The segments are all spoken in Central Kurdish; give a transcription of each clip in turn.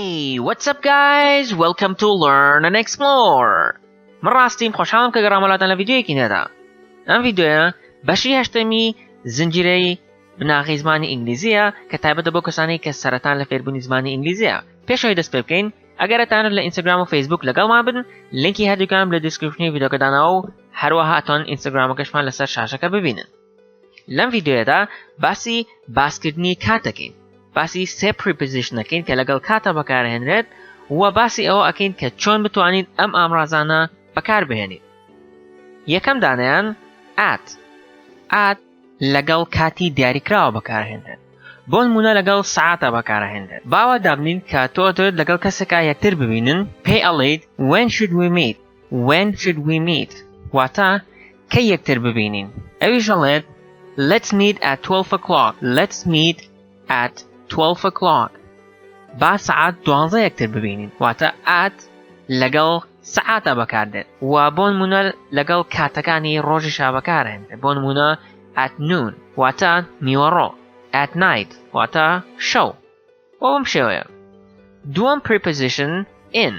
Hey, what's up guys? Welcome to Learn and Explore. من راستیم خوشحالم که گرامەلاتان لە ڤیدیۆیەکی نێدا. ئەم ڤیدیۆیە بەشی هەشتەمی زنجیرەی بناغەی زمانی ئینگلیزیە کە تایبەتە بۆ کەسانی کە سەرەتان لە فێربوونی زمانی ئینگلیزیە. پێشەوەی دەست پێ بکەین ئەگەرتانت لە ئینستاگرام و فەیسبووک لەگەڵمان بن لینکی هەردووکانم لە دیسکریپشنی ڤیدیۆکەدانەوە و هەروەها ئەتوانن ئینستاگرامەکەشمان لەسەر شاشەکە ببینن. لەم ڤیدیۆیەدا باسی باسکردنی کات دەکەین. باسی سێ پریپۆزیشنەکەین کە لەگەڵ کاتە بەکارهێنرێت و باسی ئەوە ئەکەین کە چۆن بتوانین ئەم ئامڕازانە بەکار بهێنین. یەکەم دانیان ئات لەگەڵ کاتی دیاریکراوە بەکارهێنرێت. بۆ نمونە لەگەڵ سەعاتە بەکارهێنرێت. باوە دابنین کە تۆ دەوێت لەگەڵ کەسێکا یەکتر ببینن پێی ئەڵێیت when should we meet واتە کەی یەکتر ببینین. ئەویش ئەڵێت let's meet at 12 o'clock. Let's meet at 12 o'clock. با ساعت 12 یەکتر ببینین. واتە ئات لەگەڵ سەعاتە بەکاردێت. و بۆ نمونە لەگەڵ کاتەکانی ڕۆژیشا بەکارهێنرێت. بۆ نمونە at noon واتە میوەڕۆ. at night واتە شەو. بۆم شێوەیە. دووەم preposition in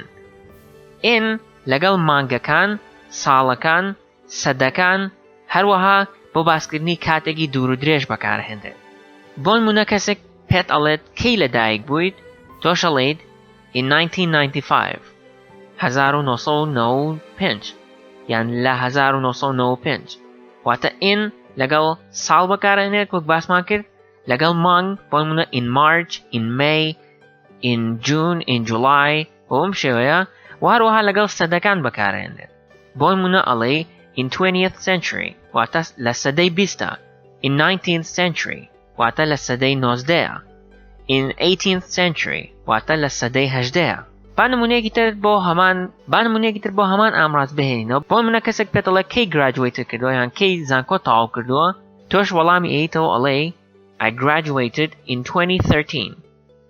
لەگەڵ مانگەکان، ساڵەکان، سەدەکان هەروەها بۆ باسکردنی کاتێکی دوور و درێژ بەکارهێنرێت. بۆ نمونە کەسێک پێت ئەڵێت کەی لەدایک بوویت تۆش ئەڵێیت in 1995 1995 یان لە 1995 واتە in لەگەڵ ساڵ بەکارهێنرێت وەک باسمان کرد لەگەڵ مانگ بۆ نمونە in March in May in June in July بۆم شێوەیە و هەروەها لەگەڵ سەدەکان بەکارهێنرێت. بۆ نمونە ئەڵێ in 20th century واتە لە سەدەی 20 in 19th century واتە لە سەدەی 19 in 18th century واتە لە سەدەی 18. با نمونەیەکی تر بۆ هەمان ئامڕاز بهێنینەوە. بۆ منە کەسێک پێت ئەڵێ کەی گراجویتە کردووە یان کەی زانکۆ تەواو کردووە تۆش وەڵامی ئەیتەوە ئەڵێ I graduated in 2013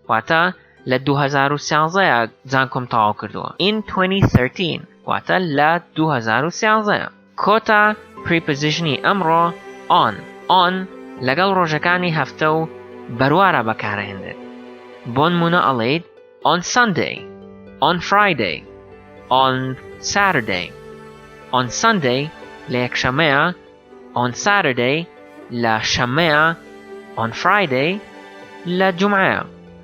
واتە لە 2013 زانکۆم تەواو کردووە. in 2013 واتە لە 2013. کۆتا prepositionی ئەمڕۆ on لەگەڵ ڕۆژەکانی هەفتە و بەروارە بەکارهێنرێت. بۆ نمونە ئەڵێیت on Sunday on Friday on Saturday. on Sunday لە یەکشەمەیە on Saturday لە شەمەیە on Friday لە جومعەیە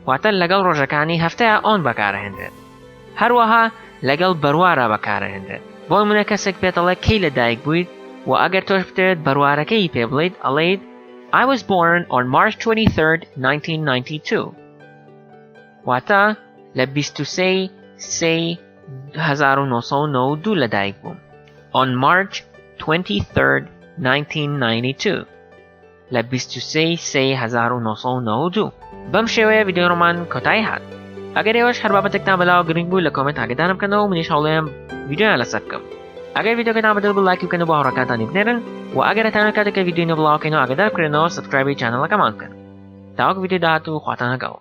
واتە لەگەڵ ڕۆژەکانی هەفتەیە on بەکارهێنرێت. هەروەها لەگەڵ بەروارە بەکارهێنرێت. بۆ نمونە کەسێک پێت ئەڵێ کەی لەدایک بوویت و ئەگەر تۆش بتەوێت بەروارەکەی پێ بڵێیت ئەڵێیت I was born on March 23rd 1992 واتە لە 23 1992 لەدایک بووم. on March 23rd 1992 لە 23 1992. بەم شێوەیە ڤیدیۆڕۆمان کۆتایی هات. ئەگەر ئێوەش هەر بابەتێکتان بەلاوە گرنگ بوو لە کۆمنت ئاگادارم بکەنەوە و منیش هەوڵێم ڤیدیۆیان لەسەر بکەم. ئەگەر ڤیدیۆکەتان بەدڵ بوو لایک بکەن و بۆ هاوڕێکانتانی بنێرن و ئەگەر هەتانە کاتێکە ڤیدیۆی نوێ بڵاوکەینەوە ئاگادار بکرێنەوە سبسکرایبی چانەڵەکەمان بکەن. تا وەک ڤیدیۆ داهاتوو خواتان لەگەڵ.